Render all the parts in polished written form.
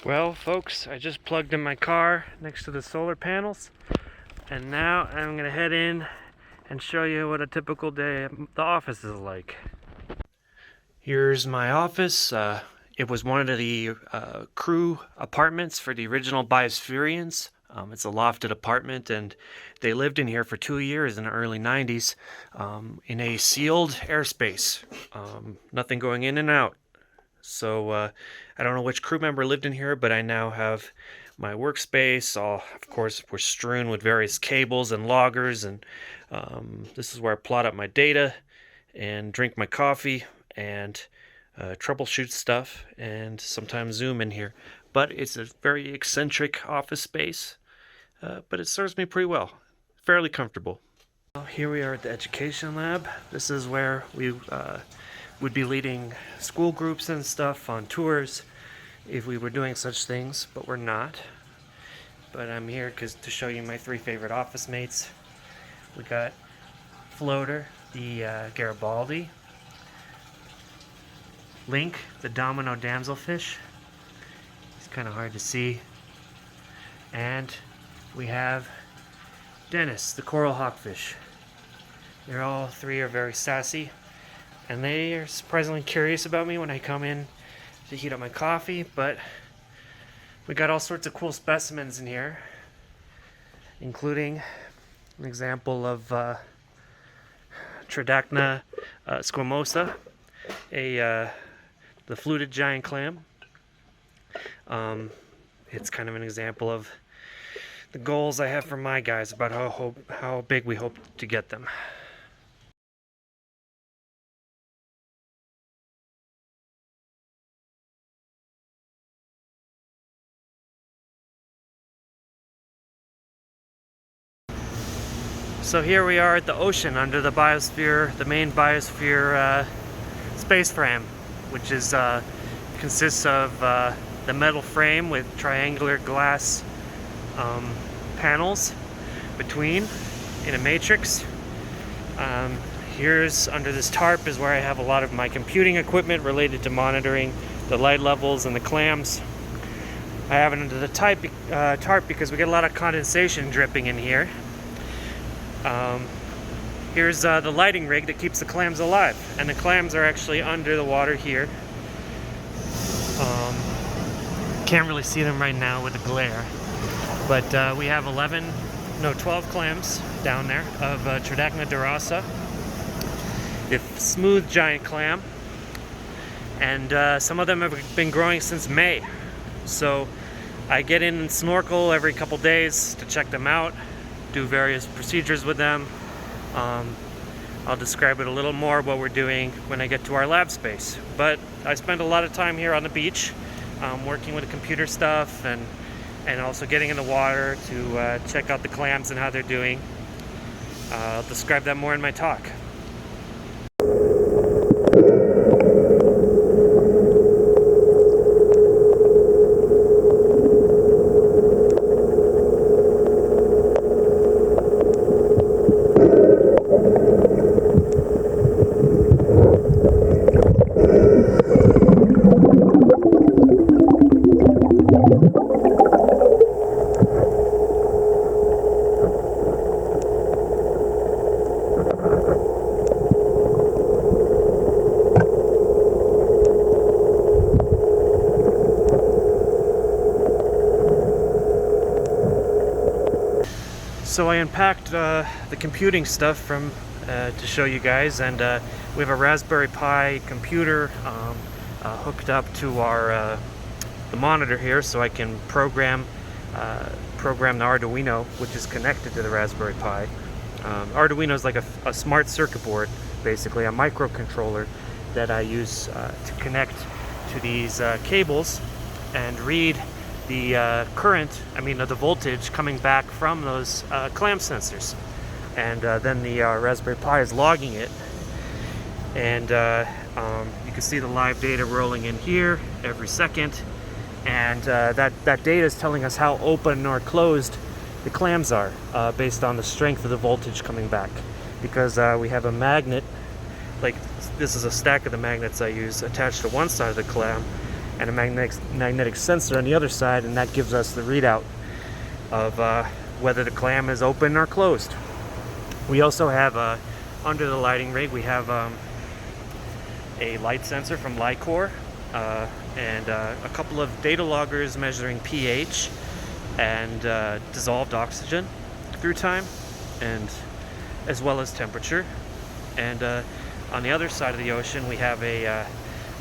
Well, folks, I just plugged in my car next to the solar panels, and now I'm gonna head in and show you what a typical day at the office is like. Here's my office. It was one of the crew apartments for the original Biosphereans. It's a lofted apartment, and they lived in here for 2 years in the early 90s in a sealed airspace. Nothing going in and out. So I don't know which crew member lived in here, but I now have my workspace. All, of course, we're strewn with various cables and loggers, and this is where I plot up my data and drink my coffee and troubleshoot stuff and sometimes Zoom in here. But it's a very eccentric office space, but it serves me pretty well. Fairly comfortable. Well, here we are at the Education Lab. This is where we would be leading school groups and stuff on tours if we were doing such things, but we're not. But I'm here to show you my 3 favorite office mates. We got Floater, the Garibaldi, Link, the Domino damselfish. He's kind of hard to see. And we have Dennis, the coral hawkfish. They're all 3 are very sassy, and they are surprisingly curious about me when I come in to heat up my coffee. But we got all sorts of cool specimens in here, including an example of Tridogna Squamosa, the fluted giant clam. It's kind of an example of the goals I have for my guys about how big we hope to get them. So here we are at the ocean under the Biosphere, the main Biosphere space frame, which is consists of the metal frame with triangular glass panels between in a matrix. Here's under this tarp is where I have a lot of my computing equipment related to monitoring the light levels and the clams. I have it under the tarp because we get a lot of condensation dripping in here. Here's the lighting rig that keeps the clams alive, and the clams are actually under the water here. Can't really see them right now with the glare, but we have 12 clams down there of Tridogna Squamosa, the smooth giant clam, and some of them have been growing since May. So I get in and snorkel every couple days to check them out, do various procedures with them. I'll describe it a little more what we're doing when I get to our lab space. But I spend a lot of time here on the beach, working with the computer stuff and also getting in the water to check out the clams and how they're doing. I'll describe that more in my talk. So I unpacked the computing stuff from to show you guys, and we have a Raspberry Pi computer hooked up to our the monitor here, so I can program the Arduino, which is connected to the Raspberry Pi. Arduino is like a smart circuit board, basically a microcontroller that I use to connect to these cables and read the the voltage coming back from those clam sensors, and then the Raspberry Pi is logging it, and you can see the live data rolling in here every second, and that data is telling us how open or closed the clams are based on the strength of the voltage coming back, because we have a magnet, like this is a stack of the magnets I use attached to one side of the clam, and a magnetic sensor on the other side, and that gives us the readout of whether the clam is open or closed. We also have under the lighting rig, we have a light sensor from Lycor, and a couple of data loggers measuring pH and dissolved oxygen through time, and as well as temperature. And on the other side of the ocean, we have a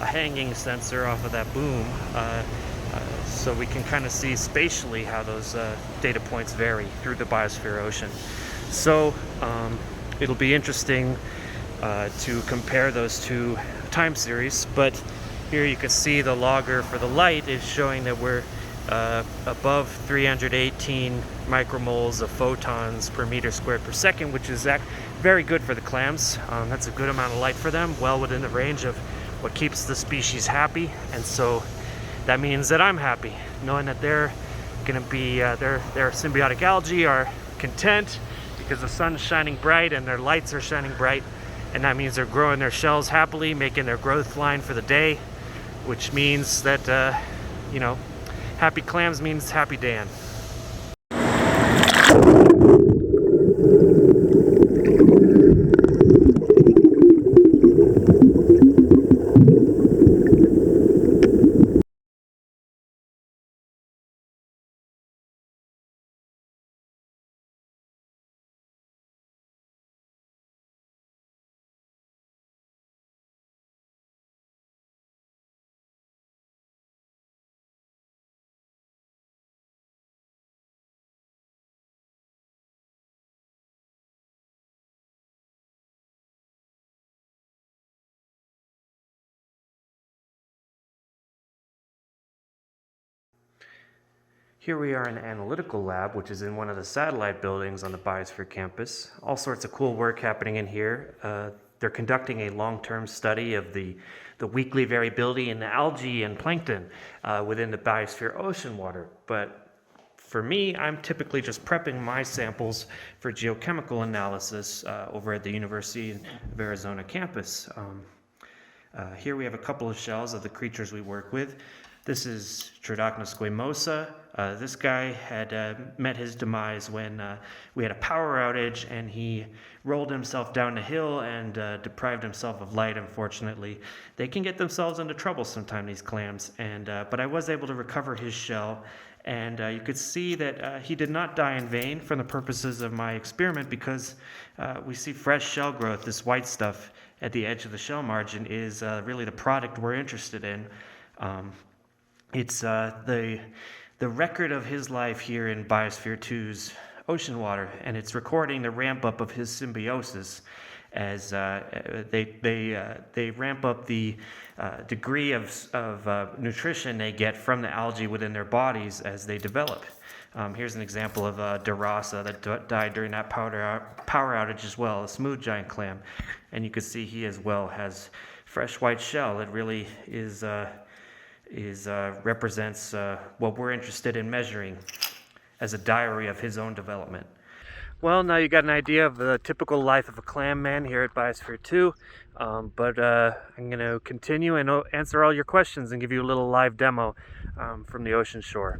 hanging sensor off of that boom, so we can kind of see spatially how those data points vary through the biosphere ocean. So it'll be interesting to compare those two time series, but here you can see the logger for the light is showing that we're above 318 micromoles of photons per meter squared per second, which is very good for the clams. That's a good amount of light for them, well within the range of what keeps the species happy, and so that means that I'm happy knowing that they're going to be their symbiotic algae are content because the sun's shining bright and their lights are shining bright, and that means they're growing their shells happily, making their growth line for the day, which means that happy clams means happy Dan. Here we are in Analytical Lab, which is in one of the satellite buildings on the Biosphere campus. All sorts of cool work happening in here. They're conducting a long-term study of the weekly variability in the algae and plankton within the Biosphere ocean water. But for me, I'm typically just prepping my samples for geochemical analysis over at the University of Arizona campus. Here we have a couple of shells of the creatures we work with. This is Tridogna Squamosa. This guy had met his demise when we had a power outage, and he rolled himself down the hill and deprived himself of light, unfortunately. They can get themselves into trouble sometimes, these clams, but I was able to recover his shell, and you could see that he did not die in vain for the purposes of my experiment, because we see fresh shell growth. This white stuff at the edge of the shell margin is really the product we're interested in. It's the record of his life here in Biosphere 2's ocean water, and it's recording the ramp up of his symbiosis as they ramp up the degree of nutrition they get from the algae within their bodies as they develop. Here's an example of Dorasa that died during that power outage as well, a smooth giant clam, and you can see he as well has fresh white shell. It really represents what we're interested in measuring as a diary of his own development. Well, now you got an idea of the typical life of a clam man here at Biosphere 2, but I'm going to continue and answer all your questions and give you a little live demo from the ocean shore.